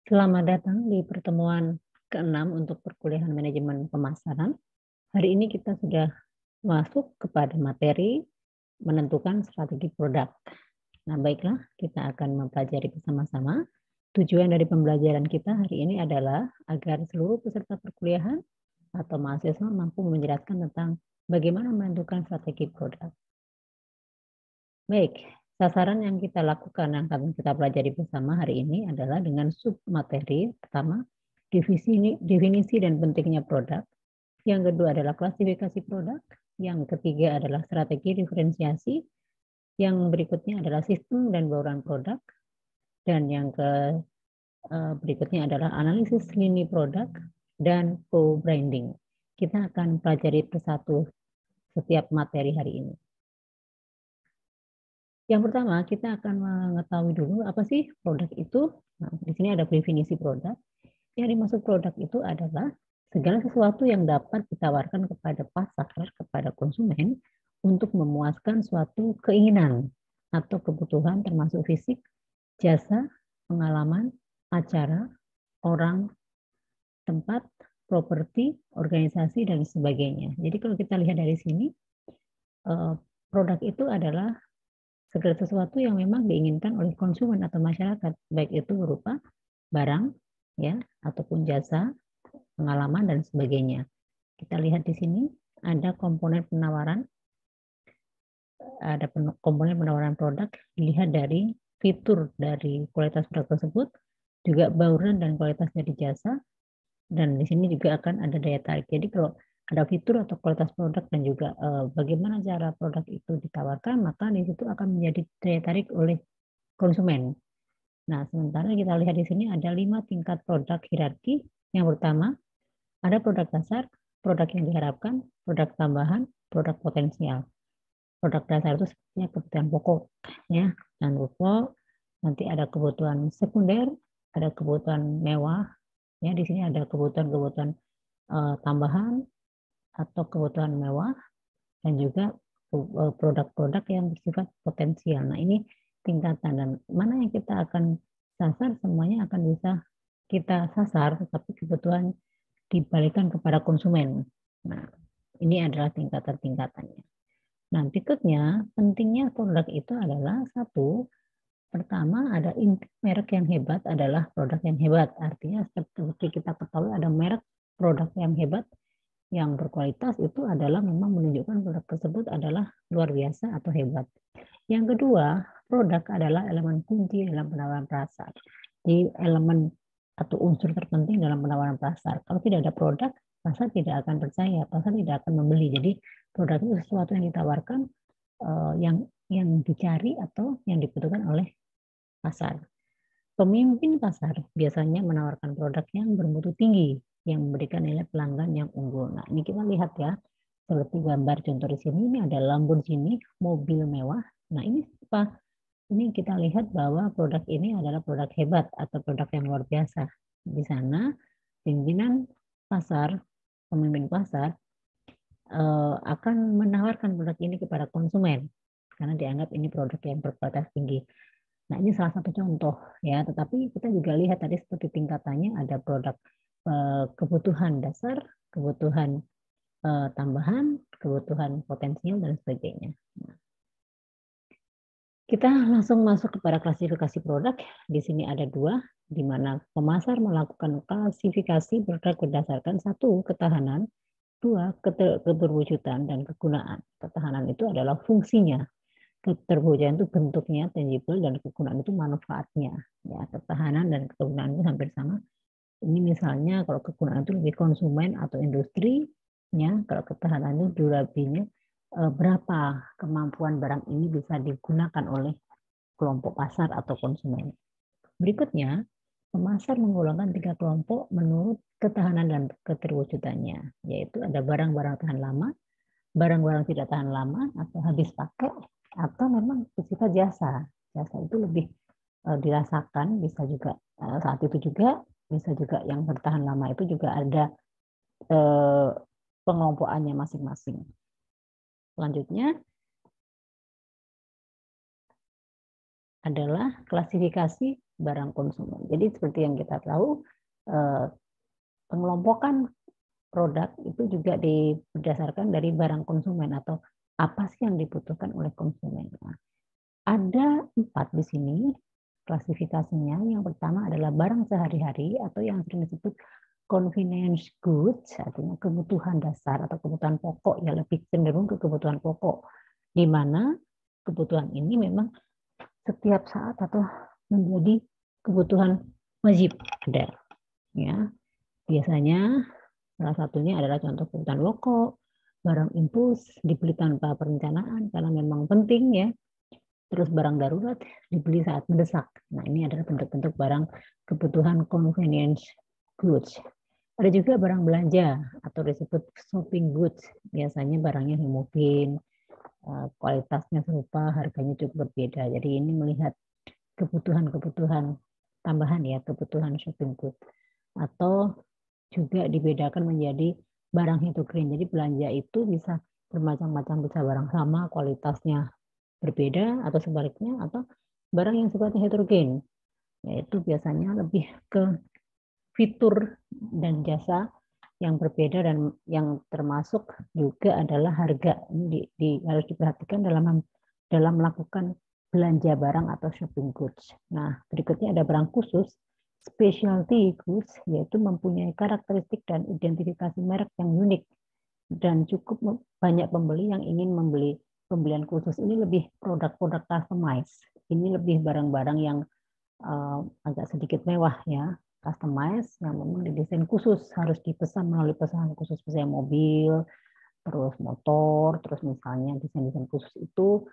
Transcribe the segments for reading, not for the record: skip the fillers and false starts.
Selamat datang di pertemuan ke-6 untuk perkuliahan manajemen pemasaran. Hari ini kita sudah masuk kepada materi menentukan strategi produk. Nah, baiklah, kita akan mempelajari bersama-sama. Tujuan dari pembelajaran kita hari ini adalah agar seluruh peserta perkuliahan atau mahasiswa mampu menjelaskan tentang bagaimana menentukan strategi produk. Baik, sasaran yang kita lakukan yang akan kita pelajari bersama hari ini adalah dengan submateri. Pertama, definisi dan pentingnya produk. Yang kedua adalah klasifikasi produk. Yang ketiga adalah strategi diferensiasi. Yang berikutnya adalah sistem dan bauran produk. Dan yang berikutnya adalah analisis lini produk dan co-branding. Kita akan pelajari persatu setiap materi hari ini. Yang pertama, kita akan mengetahui dulu apa sih produk itu. Nah, di sini ada definisi produk. Yang dimaksud produk itu adalah segala sesuatu yang dapat ditawarkan kepada pasar, kepada konsumen, untuk memuaskan suatu keinginan atau kebutuhan termasuk fisik, jasa, pengalaman, acara, orang, tempat, properti, organisasi, dan sebagainya. Jadi kalau kita lihat dari sini, produk itu adalah segala sesuatu yang memang diinginkan oleh konsumen atau masyarakat, baik itu berupa barang, ya, ataupun jasa, pengalaman, dan sebagainya. Kita lihat di sini ada komponen penawaran, produk dilihat dari fitur dari kualitas produk tersebut, juga bauran dan kualitas dari jasa, dan di sini juga akan ada daya tarik. Jadi kalau ada fitur atau kualitas produk dan juga bagaimana cara produk itu ditawarkan, maka di situ akan menjadi daya tarik oleh konsumen. Nah, sementara kita lihat di sini ada 5 tingkat produk hierarki. Yang pertama, ada produk dasar, produk yang diharapkan, produk tambahan, produk potensial. Produk dasar itu sepertinya kebutuhan pokok, ya, dan pokok. Nanti ada kebutuhan sekunder, ada kebutuhan mewah, ya, di sini ada kebutuhan-kebutuhan tambahan atau kebutuhan mewah, dan juga produk-produk yang bersifat potensial. Nah, ini tingkatan, dan mana yang kita akan sasar, semuanya akan bisa kita sasar, tetapi kebutuhan dibalikan kepada konsumen. Nah, ini adalah tingkatan-tingkatannya. Nah, berikutnya, pentingnya produk itu adalah satu, pertama ada inti merek yang hebat adalah produk yang hebat. Artinya seperti kita ketahui ada merek produk yang hebat, yang berkualitas itu adalah memang menunjukkan produk tersebut adalah luar biasa atau hebat. Yang kedua, produk adalah elemen kunci dalam penawaran pasar. Jadi elemen atau unsur terpenting dalam penawaran pasar. Kalau tidak ada produk, pasar tidak akan percaya, pasar tidak akan membeli. Jadi produk itu sesuatu yang ditawarkan, yang dicari atau yang dibutuhkan oleh pasar. Pemimpin pasar biasanya menawarkan produk yang bermutu tinggi, yang memberikan nilai pelanggan yang unggul. Nah, ini kita lihat ya, seperti gambar contoh di sini, ini ada Lamborghini, mobil mewah. Nah, ini apa? Ini kita lihat bahwa produk ini adalah produk hebat atau produk yang luar biasa. Di sana, pimpinan pasar, pemimpin pasar akan menawarkan produk ini kepada konsumen karena dianggap ini produk yang berkualitas tinggi. Nah, ini salah satu contoh ya, tetapi kita juga lihat tadi seperti tingkatannya, ada produk kebutuhan dasar, kebutuhan tambahan, kebutuhan potensial, dan sebagainya. Nah, kita langsung masuk kepada klasifikasi produk. Di sini ada 2, di mana pemasar melakukan klasifikasi produk berdasarkan 1, ketahanan, 2, keberwujudan dan kegunaan. Ketahanan itu adalah fungsinya. Keterwujudan itu bentuknya tangible, dan kegunaan itu manfaatnya. Ya, ketahanan dan kegunaan itu hampir sama. Ini misalnya kalau kegunaan itu lebih konsumen atau industri, ya. Kalau ketahanan itu durability, berapa kemampuan barang ini bisa digunakan oleh kelompok pasar atau konsumen. Berikutnya, pemasar menggolongkan 3 kelompok menurut ketahanan dan keterwujudannya, yaitu ada barang-barang tahan lama, barang-barang tidak tahan lama atau habis pakai, atau memang bersifat jasa. Jasa itu lebih dirasakan, bisa juga saat itu juga, bisa juga yang bertahan lama itu juga ada pengelompokannya masing-masing. Selanjutnya adalah klasifikasi barang konsumen. Jadi seperti yang kita tahu, pengelompokan produk itu juga berdasarkan dari barang konsumen atau apa sih yang dibutuhkan oleh konsumen. Nah, ada 4 di sini klasifikasinya. Yang pertama adalah barang sehari-hari atau yang sering disebut convenience goods, artinya kebutuhan dasar atau kebutuhan pokok, ya lebih cenderung ke kebutuhan pokok, di mana kebutuhan ini memang setiap saat atau menjadi kebutuhan wajib ada. Ya, biasanya salah satunya adalah contoh kebutuhan pokok, barang impuls dibeli tanpa perencanaan karena memang penting ya. Terus barang darurat dibeli saat mendesak. Nah, ini adalah bentuk-bentuk barang kebutuhan convenience goods. Ada juga barang belanja atau disebut shopping goods. Biasanya barangnya homogen, kualitasnya serupa, harganya cukup berbeda. Jadi ini melihat kebutuhan-kebutuhan tambahan ya, kebutuhan shopping goods. Atau juga dibedakan menjadi barang heterogen. Jadi belanja itu bisa bermacam-macam, bisa barang sama, kualitasnya berbeda atau sebaliknya, atau barang yang sifatnya heterogen, yaitu biasanya lebih ke fitur dan jasa yang berbeda dan yang termasuk juga adalah harga. Ini harus diperhatikan dalam melakukan belanja barang atau shopping goods. Nah, berikutnya ada barang khusus, specialty goods, yaitu mempunyai karakteristik dan identifikasi merek yang unik dan cukup banyak pembeli yang ingin membeli. Pembelian khusus ini lebih produk-produk customize. Ini lebih barang-barang yang agak sedikit mewah ya, customize yang memang didesain khusus, harus dipesan melalui pesanan khusus, misalnya mobil, terus motor, terus misalnya desain-desain khusus itu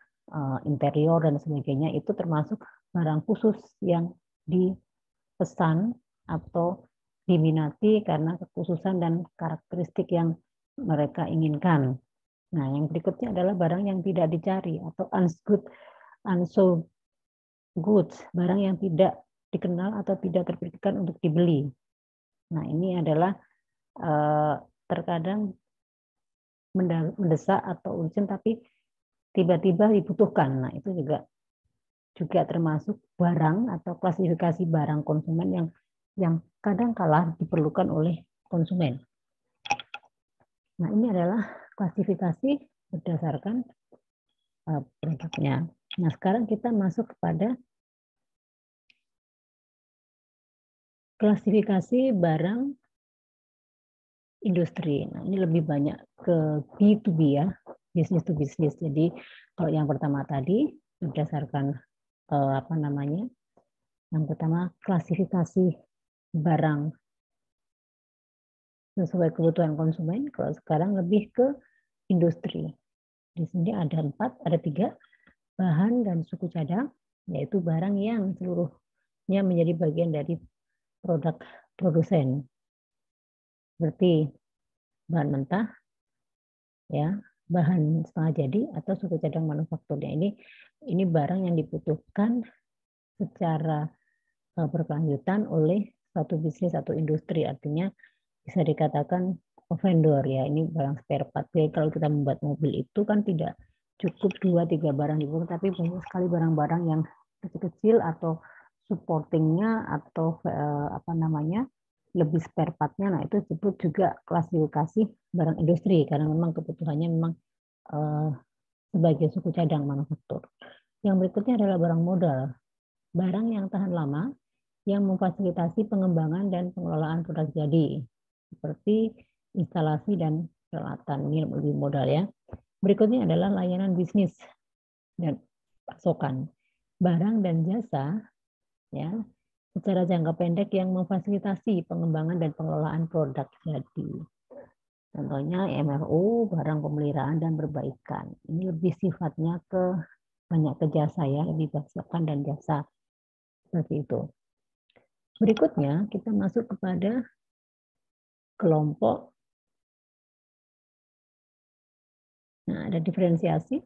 interior dan sebagainya, itu termasuk barang khusus yang dipesan atau diminati karena kekhususan dan karakteristik yang mereka inginkan. Nah, yang berikutnya adalah barang yang tidak dicari atau unsold goods, barang yang tidak dikenal atau tidak terpikirkan untuk dibeli. Nah, ini adalah terkadang mendesak atau urgent tapi tiba-tiba dibutuhkan. Nah, itu juga termasuk barang atau klasifikasi barang konsumen yang kadang kala diperlukan oleh konsumen. Nah, ini adalah klasifikasi berdasarkan produknya. Nah, sekarang kita masuk kepada klasifikasi barang industri. Nah, ini lebih banyak ke B2B ya, business to business. Jadi, kalau yang pertama tadi berdasarkan apa namanya? Yang pertama klasifikasi barang sesuai kebutuhan konsumen. Kalau sekarang lebih ke industri. Di sini ada 3, bahan dan suku cadang, yaitu barang yang seluruhnya menjadi bagian dari produk produsen. Seperti bahan mentah, ya, bahan setengah jadi atau suku cadang manufakturnya. Ini barang yang dibutuhkan secara berkelanjutan oleh suatu bisnis atau industri, artinya bisa dikatakan vendor ya, ini barang spare part. Jadi kalau kita membuat mobil itu kan tidak cukup 2-3 barang dibutuhkan, tapi banyak sekali barang-barang yang kecil-kecil atau supportingnya atau apa namanya lebih spare part-nya. Nah, itu disebut juga klasifikasi barang industri karena memang kebutuhannya memang sebagai suku cadang manufaktur. Yang berikutnya adalah barang modal, barang yang tahan lama yang memfasilitasi pengembangan dan pengelolaan produk jadi, seperti instalasi dan peralatan. Ini lebih modal ya. Berikutnya adalah layanan bisnis dan pasokan, barang dan jasa ya secara jangka pendek yang memfasilitasi pengembangan dan pengelolaan produk jadi. Contohnya MRO, barang pemeliharaan dan perbaikan. Ini lebih sifatnya banyak ke jasa ya, lebih pasokan dan jasa. Seperti itu. Berikutnya kita masuk kepada kelompok. Nah, ada diferensiasi.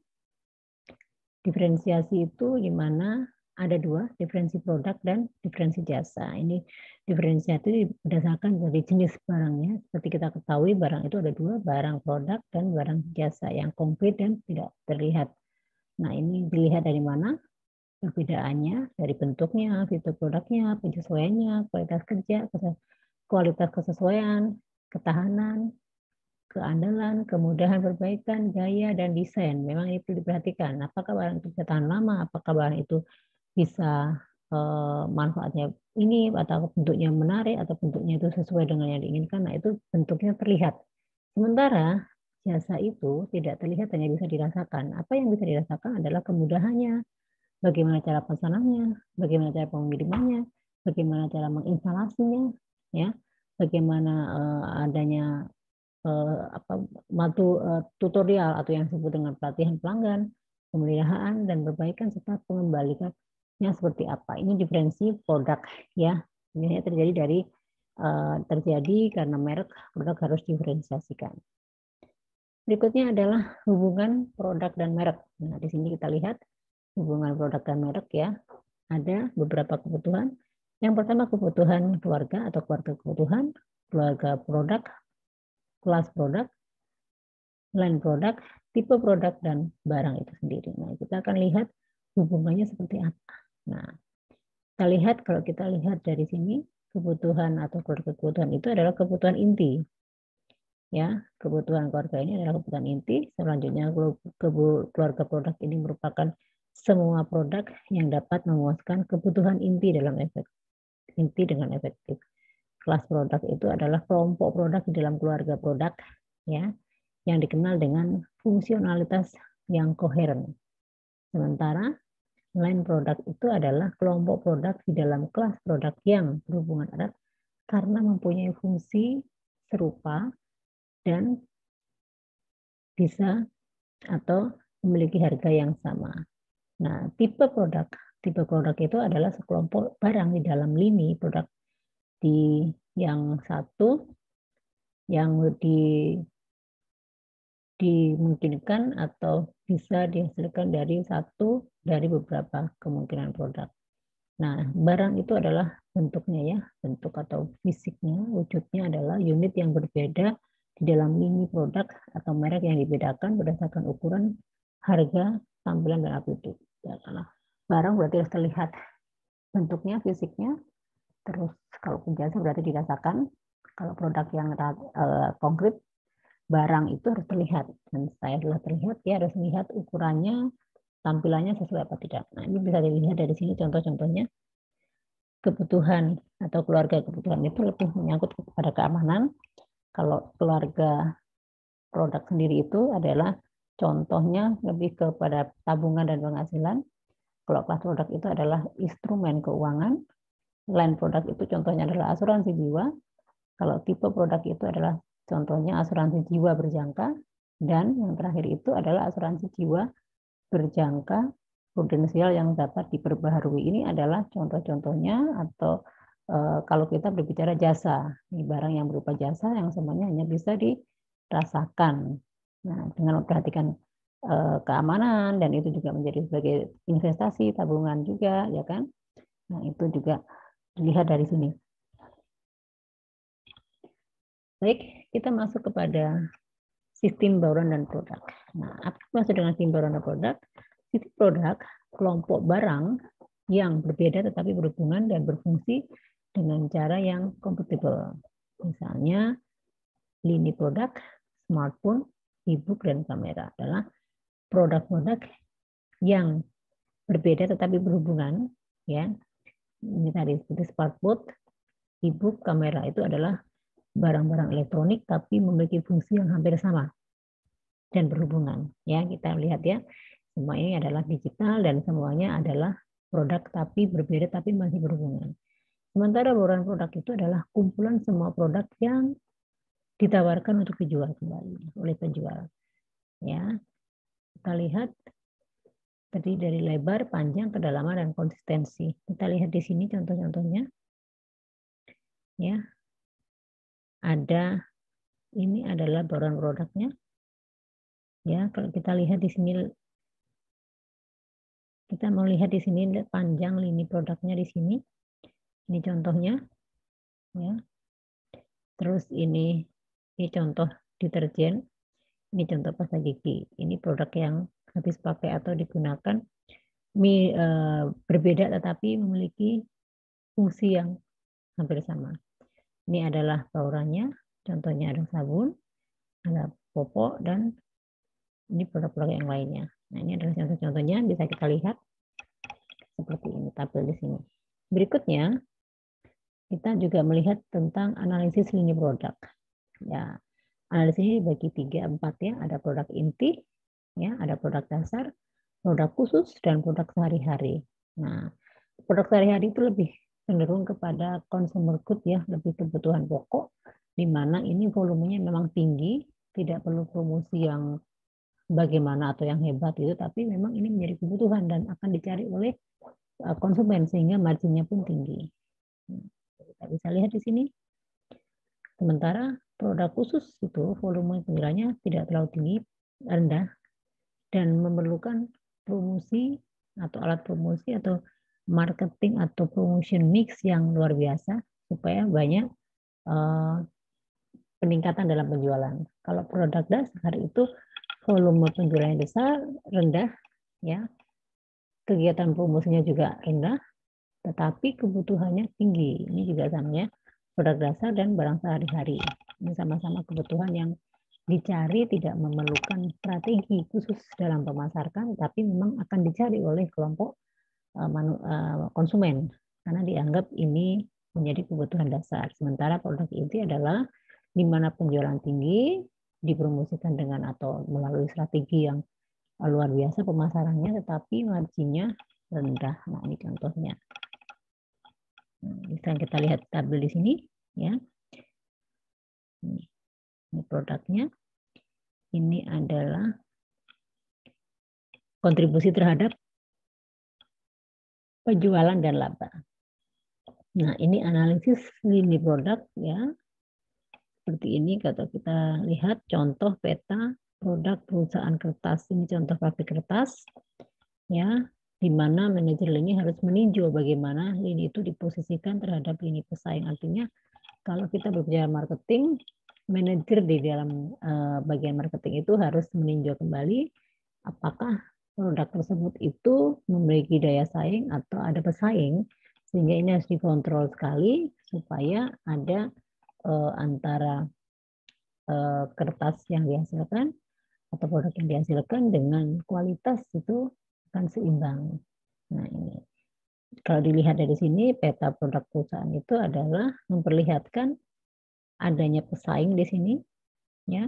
Diferensiasi itu di mana ada 2, diferensi produk dan diferensi jasa. Ini diferensiasi berdasarkan dari jenis barangnya. Seperti kita ketahui barang itu ada 2, barang produk dan barang jasa yang konkret dan tidak terlihat. Nah, ini dilihat dari mana? Perbedaannya dari bentuknya, fitur produknya, penyesuaiannya, kualitas kerja, kualitas kesesuaian, ketahanan, keandalan, kemudahan perbaikan, gaya, dan desain. Memang itu diperhatikan. Apakah barang itu bisa tahan lama, apakah barang itu bisa manfaatnya ini, atau bentuknya menarik, atau bentuknya itu sesuai dengan yang diinginkan. Nah, itu bentuknya terlihat. Sementara jasa itu tidak terlihat, hanya bisa dirasakan. Apa yang bisa dirasakan adalah kemudahannya, bagaimana cara pesanannya, bagaimana cara pengirimannya, bagaimana cara menginstalasinya, ya, bagaimana adanya tutorial atau yang disebut dengan pelatihan pelanggan, pemeliharaan dan perbaikan serta pengembaliannya seperti apa. Ini diferensi produk, ya. Ini terjadi karena merek produk harus diferensiasikan. Berikutnya adalah hubungan produk dan merek. Nah, di sini kita lihat hubungan produk dan merek, ya. Ada beberapa kebutuhan. Yang pertama kebutuhan keluarga atau keluarga kebutuhan, keluarga produk, kelas produk, line produk, tipe produk, dan barang itu sendiri. Nah, kita akan lihat hubungannya seperti apa. Nah, kita lihat, kalau kita lihat dari sini, kebutuhan atau kebutuhan itu adalah kebutuhan inti. Ya, kebutuhan keluarga ini adalah kebutuhan inti. Selanjutnya, keluarga produk ini merupakan semua produk yang dapat memuaskan kebutuhan inti dengan efektif. Kelas produk itu adalah kelompok produk di dalam keluarga produk, ya, yang dikenal dengan fungsionalitas yang koheren. Sementara line produk itu adalah kelompok produk di dalam kelas produk yang berhubungan erat karena mempunyai fungsi serupa dan bisa atau memiliki harga yang sama. Nah, tipe produk itu adalah sekelompok barang di dalam lini produk yang satu yang dimungkinkan atau bisa dihasilkan dari satu dari beberapa kemungkinan produk. Nah, barang itu adalah bentuknya, ya, bentuk atau fisiknya, wujudnya adalah unit yang berbeda di dalam lini produk atau merek yang dibedakan berdasarkan ukuran, harga, tampilan, dan atribut. Ya, karena barang berarti harus terlihat bentuknya, fisiknya, terus kalau jasa berarti dirasakan, kalau produk yang konkret, barang itu harus terlihat, dan saya adalah terlihat, ya, harus melihat ukurannya, tampilannya sesuai apa tidak. Nah, ini bisa dilihat dari sini contoh-contohnya. Kebutuhan atau keluarga kebutuhan itu lebih menyangkut kepada keamanan. Kalau keluarga produk sendiri itu adalah contohnya lebih kepada tabungan dan penghasilan. Kalau kelas produk itu adalah instrumen keuangan. Line produk itu contohnya adalah asuransi jiwa. Kalau tipe produk itu adalah contohnya asuransi jiwa berjangka, dan yang terakhir itu adalah asuransi jiwa berjangka prudensial yang dapat diperbaharui. Ini adalah contoh-contohnya, atau kalau kita berbicara jasa, ini barang yang berupa jasa yang semuanya hanya bisa dirasakan. Nah, dengan memperhatikan keamanan, dan itu juga menjadi sebagai investasi, tabungan juga, ya kan? Nah, itu juga dilihat dari sini. Baik, kita masuk kepada sistem bauran dan produk. Nah, apa maksud dengan sistem bauran dan produk? Sistem produk, kelompok barang yang berbeda tetapi berhubungan dan berfungsi dengan cara yang kompatibel. Misalnya, lini produk, smartphone, e-book, dan kamera adalah produk-produk yang berbeda tetapi berhubungan, ya. Ini tadi seperti smartphone, e-book, kamera itu adalah barang-barang elektronik tapi memiliki fungsi yang hampir sama dan berhubungan, ya. Kita lihat, ya, semua ini adalah digital dan semuanya adalah produk tapi berbeda tapi masih berhubungan. Sementara bauran produk itu adalah kumpulan semua produk yang ditawarkan untuk dijual kembali oleh penjual, ya. Kita lihat tadi dari lebar, panjang, kedalaman, dan konsistensi. Kita lihat di sini contoh-contohnya, ya. Ini adalah bauran produknya, ya. Kalau kita lihat di sini, kita mau lihat di sini panjang lini produknya di sini. Ini contohnya, ya. Terus ini contoh deterjen, ini contoh pasta gigi. Ini produk yang habis pakai atau digunakan berbeda tetapi memiliki fungsi yang hampir sama. Ini adalah baurannya, contohnya ada sabun, ada popok, dan ini produk-produk yang lainnya. Nah, ini adalah contoh-contohnya, bisa kita lihat seperti ini, tampil di sini. Berikutnya, kita juga melihat tentang analisis lini produk. Ya, analisis ini dibagi 3-4 ya, ada produk inti, ya, ada produk dasar, produk khusus, dan produk sehari-hari. Nah, produk sehari-hari itu lebih cenderung kepada consumer good ya, lebih kebutuhan pokok, di mana ini volumenya memang tinggi, tidak perlu promosi yang bagaimana atau yang hebat itu, tapi memang ini menjadi kebutuhan dan akan dicari oleh konsumen sehingga marginnya pun tinggi. Kita bisa lihat di sini. Sementara produk khusus itu volume penjualannya tidak terlalu tinggi, rendah, dan memerlukan promosi atau alat promosi atau marketing atau promotion mix yang luar biasa supaya banyak peningkatan dalam penjualan. Kalau produk dasar itu volume penjualannya besar, rendah, ya, kegiatan promosinya juga rendah, tetapi kebutuhannya tinggi. Ini juga sama ya, produk dasar dan barang sehari-hari. Ini sama-sama kebutuhan yang dicari, tidak memerlukan strategi khusus dalam pemasarkan, tapi memang akan dicari oleh kelompok konsumen karena dianggap ini menjadi kebutuhan dasar. Sementara produk inti adalah di mana penjualan tinggi dipromosikan dengan atau melalui strategi yang luar biasa pemasarannya, tetapi marginnya rendah. Nah, ini contohnya. Bisa kita lihat tabel di sini, ya. Ini produknya. Ini adalah kontribusi terhadap penjualan dan laba. Nah, ini analisis lini produk ya. Seperti ini kalau kita lihat contoh peta produk perusahaan kertas. Ini contoh pabrik kertas ya, di mana manajer lini harus meninjau bagaimana lini itu diposisikan terhadap lini pesaing. Artinya kalau kita berbicara marketing, manajer di dalam bagian marketing itu harus meninjau kembali apakah produk tersebut itu memiliki daya saing atau ada pesaing, sehingga ini harus dikontrol sekali supaya ada antara kertas yang dihasilkan atau produk yang dihasilkan dengan kualitas itu akan seimbang. Nah, ini kalau dilihat dari sini, peta produk perusahaan itu adalah memperlihatkan adanya pesaing di sini, ya.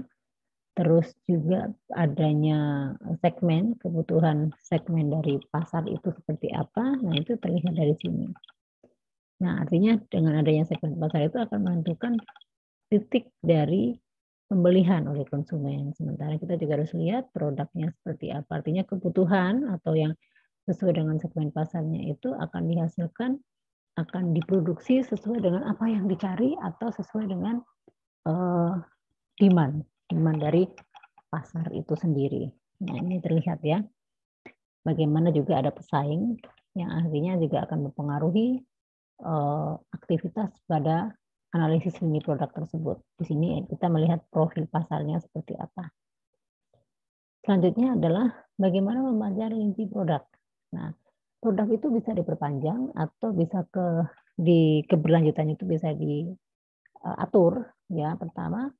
Terus juga adanya segmen, kebutuhan segmen dari pasar itu seperti apa. Nah, itu terlihat dari sini. Nah, artinya dengan adanya segmen pasar itu akan menentukan titik dari pembelian oleh konsumen. Sementara kita juga harus lihat produknya seperti apa. Artinya kebutuhan atau yang sesuai dengan segmen pasarnya itu akan dihasilkan, akan diproduksi sesuai dengan apa yang dicari atau sesuai dengan demand dari pasar itu sendiri. Nah, ini terlihat ya. Bagaimana juga ada pesaing yang akhirnya juga akan mempengaruhi aktivitas pada analisis lini produk tersebut. Di sini kita melihat profil pasarnya seperti apa. Selanjutnya adalah bagaimana mempelajari inti produk. Nah, produk itu bisa diperpanjang atau bisa di keberlanjutannya itu bisa diatur. Ya, pertama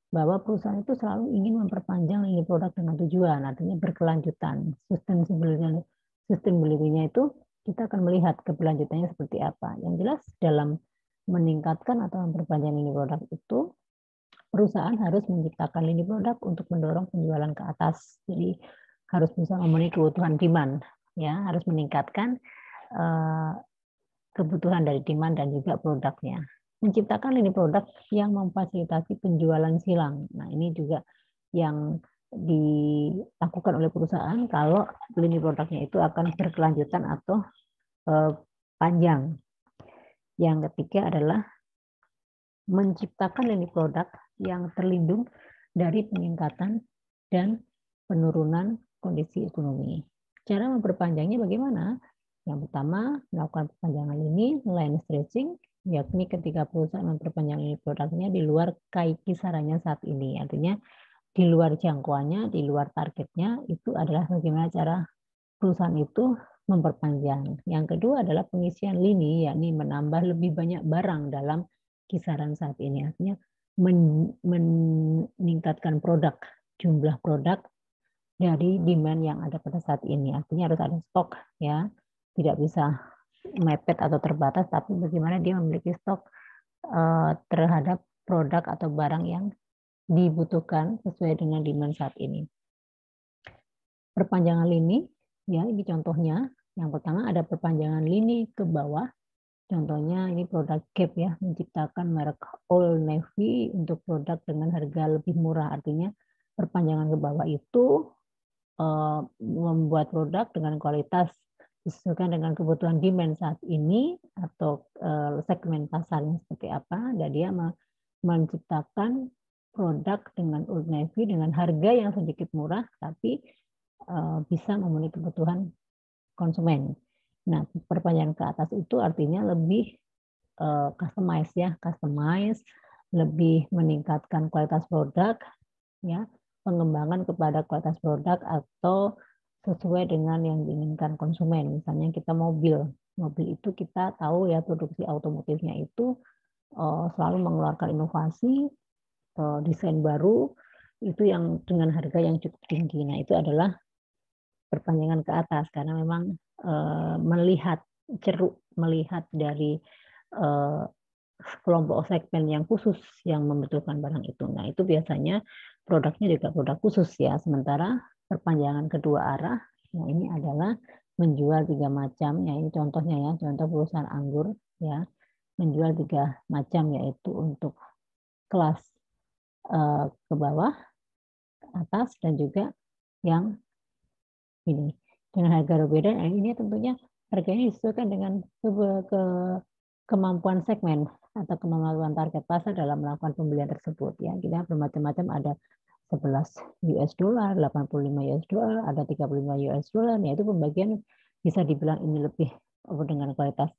bahwa perusahaan itu selalu ingin memperpanjang lini produk dengan tujuan, artinya berkelanjutan. Sustainability-nya itu kita akan melihat keberlanjutannya seperti apa. Yang jelas dalam meningkatkan atau memperpanjang lini produk itu, perusahaan harus menciptakan lini produk untuk mendorong penjualan ke atas. Jadi harus bisa memenuhi kebutuhan demand, ya, harus meningkatkan kebutuhan dari demand dan juga produknya. Menciptakan lini produk yang memfasilitasi penjualan silang. Nah, ini juga yang dilakukan oleh perusahaan kalau lini produknya itu akan berkelanjutan atau panjang. Yang ketiga adalah menciptakan lini produk yang terlindung dari peningkatan dan penurunan kondisi ekonomi. Cara memperpanjangnya bagaimana? Yang pertama, melakukan perpanjangan lini, line stretching, yakni ketika perusahaan memperpanjang lini produknya di luar kisarannya saat ini. Artinya di luar jangkauannya, di luar targetnya, itu adalah bagaimana cara perusahaan itu memperpanjang. Yang kedua adalah pengisian lini, yakni menambah lebih banyak barang dalam kisaran saat ini. Artinya meningkatkan jumlah produk dari demand yang ada pada saat ini. Artinya harus ada stok, ya, tidak bisa mepet atau terbatas, tapi bagaimana dia memiliki stok terhadap produk atau barang yang dibutuhkan sesuai dengan demand saat ini. Perpanjangan lini, ya, ini contohnya. Yang pertama ada perpanjangan lini ke bawah. Contohnya ini produk Gap, ya, menciptakan merek Old Navy untuk produk dengan harga lebih murah. Artinya perpanjangan ke bawah itu membuat produk dengan kualitas disesuaikan dengan kebutuhan demand saat ini atau segmen pasarnya seperti apa, dan dia menciptakan produk dengan Old Navy dengan harga yang sedikit murah tapi bisa memenuhi kebutuhan konsumen. Nah, perpanjangan ke atas itu artinya lebih customize, ya, lebih meningkatkan kualitas produk, ya, pengembangan kepada kualitas produk atau sesuai dengan yang diinginkan konsumen. Misalnya kita mobil itu kita tahu, ya, produksi otomotifnya itu selalu mengeluarkan inovasi, desain baru itu yang dengan harga yang cukup tinggi. Nah, itu adalah perpanjangan ke atas karena memang melihat dari kelompok segmen yang khusus yang membutuhkan barang itu. Nah, itu biasanya produknya juga produk khusus, ya. Sementara perpanjangan kedua arah, nah ini adalah menjual 3 macam, ya, ini contohnya, ya, contoh perusahaan anggur, ya, menjual 3 macam, yaitu untuk kelas ke bawah, ke atas, dan juga yang ini dengan harga berbeda. Nah, ini tentunya harganya disesuaikan dengan kemampuan segmen atau kemampuan target pasar dalam melakukan pembelian tersebut, ya. Kita bermacam-macam, ada 11 US dollar, 85 US dollar, ada 35 US dollar. Nah, itu pembagian bisa dibilang ini lebih dengan kualitas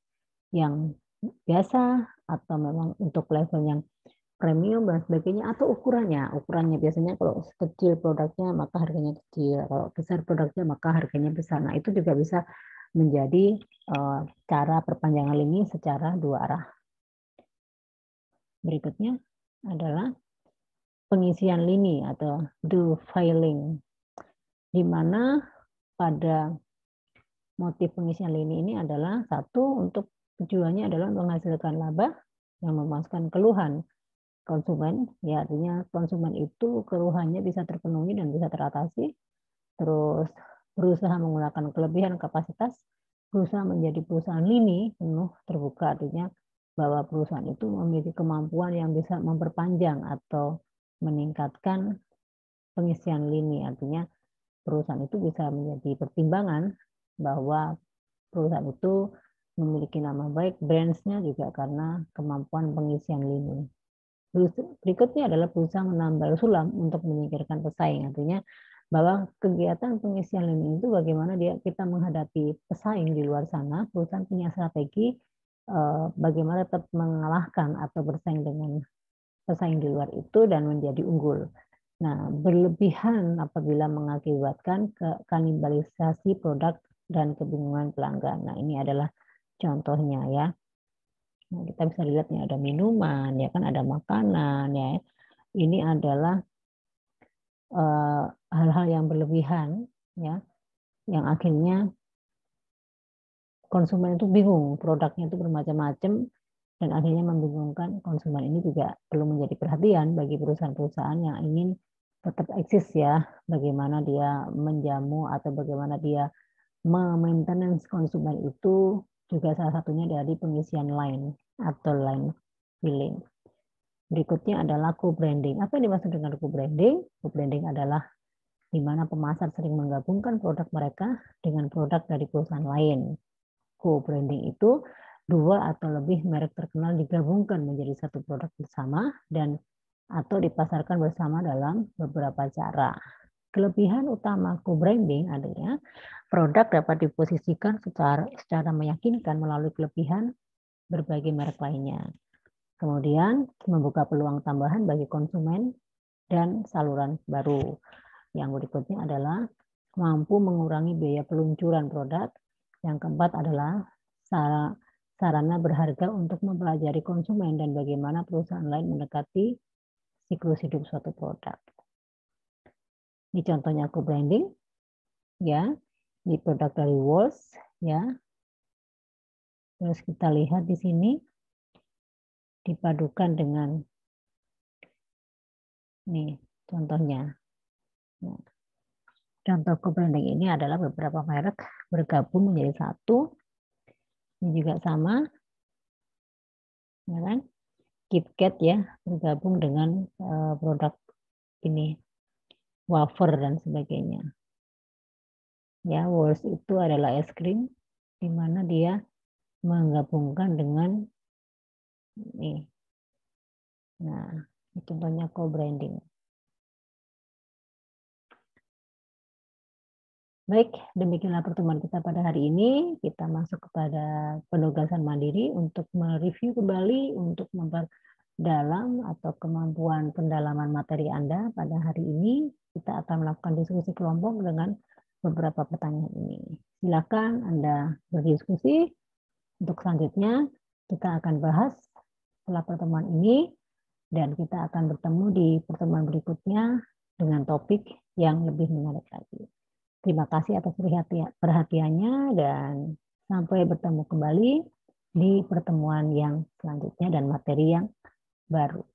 yang biasa atau memang untuk level yang premium dan sebagainya, atau ukurannya biasanya kalau kecil produknya maka harganya kecil, kalau besar produknya maka harganya besar. Nah, itu juga bisa menjadi cara perpanjangan lini secara dua arah. Berikutnya adalah pengisian lini atau do-filing, di mana pada motif pengisian lini ini adalah satu, untuk tujuannya adalah menghasilkan laba yang memuaskan keluhan konsumen, ya, artinya konsumen itu keluhannya bisa terpenuhi dan bisa teratasi. Terus berusaha menggunakan kelebihan kapasitas, berusaha menjadi perusahaan lini penuh terbuka, artinya bahwa perusahaan itu memiliki kemampuan yang bisa memperpanjang atau meningkatkan pengisian lini. Artinya perusahaan itu bisa menjadi pertimbangan bahwa perusahaan itu memiliki nama baik, brands-nya juga karena kemampuan pengisian lini. Berikutnya adalah berusaha menambal sulam untuk menyingkirkan pesaing. Artinya bahwa kegiatan pengisian lini itu bagaimana kita menghadapi pesaing di luar sana. Perusahaan punya strategi bagaimana tetap mengalahkan atau bersaing dengan pesaing di luar itu dan menjadi unggul. Nah, berlebihan apabila mengakibatkan kanibalisasi produk dan kebingungan pelanggan. Nah, ini adalah contohnya, ya. Nah, kita bisa lihat nih ada minuman, ya kan, ada makanan, ya. Ini adalah hal-hal yang berlebihan, ya, yang akhirnya konsumen itu bingung, produknya itu bermacam-macam dan akhirnya membingungkan konsumen. Ini juga perlu menjadi perhatian bagi perusahaan-perusahaan yang ingin tetap eksis, ya, bagaimana dia menjamu atau bagaimana dia maintenance konsumen itu juga salah satunya dari pengisian line atau line filling. Berikutnya adalah co-branding. Apa yang dimaksud dengan co-branding? Co-branding adalah di mana pemasar sering menggabungkan produk mereka dengan produk dari perusahaan lain. Co-branding itu 2 atau lebih merek terkenal digabungkan menjadi satu produk bersama dan atau dipasarkan bersama dalam beberapa cara. Kelebihan utama co-branding adalah produk dapat diposisikan secara meyakinkan melalui kelebihan berbagai merek lainnya. Kemudian membuka peluang tambahan bagi konsumen dan saluran baru. Yang berikutnya adalah mampu mengurangi biaya peluncuran produk Yang keempat adalah sarana berharga untuk mempelajari konsumen dan bagaimana perusahaan lain mendekati siklus hidup suatu produk. Ini contohnya co-branding, ya, di produk dari Walls, ya. Terus kita lihat di sini dipadukan dengan nih contohnya. Nah, contoh co-branding ini adalah beberapa merek bergabung menjadi satu. Ini juga sama, ya kan? KitKat ya bergabung dengan produk ini wafer dan sebagainya. Ya, Walls itu adalah es krim di mana dia menggabungkan dengan ini. Nah, ini contohnya co-branding. Baik, demikianlah pertemuan kita pada hari ini. Kita masuk kepada penugasan mandiri untuk mereview kembali, untuk memperdalam atau kemampuan pendalaman materi Anda pada hari ini. Kita akan melakukan diskusi kelompok dengan beberapa pertanyaan ini. Silakan Anda berdiskusi. Untuk selanjutnya, kita akan bahas setelah pertemuan ini, dan kita akan bertemu di pertemuan berikutnya dengan topik yang lebih menarik lagi. Terima kasih atas perhatiannya dan sampai bertemu kembali di pertemuan yang selanjutnya dan materi yang baru.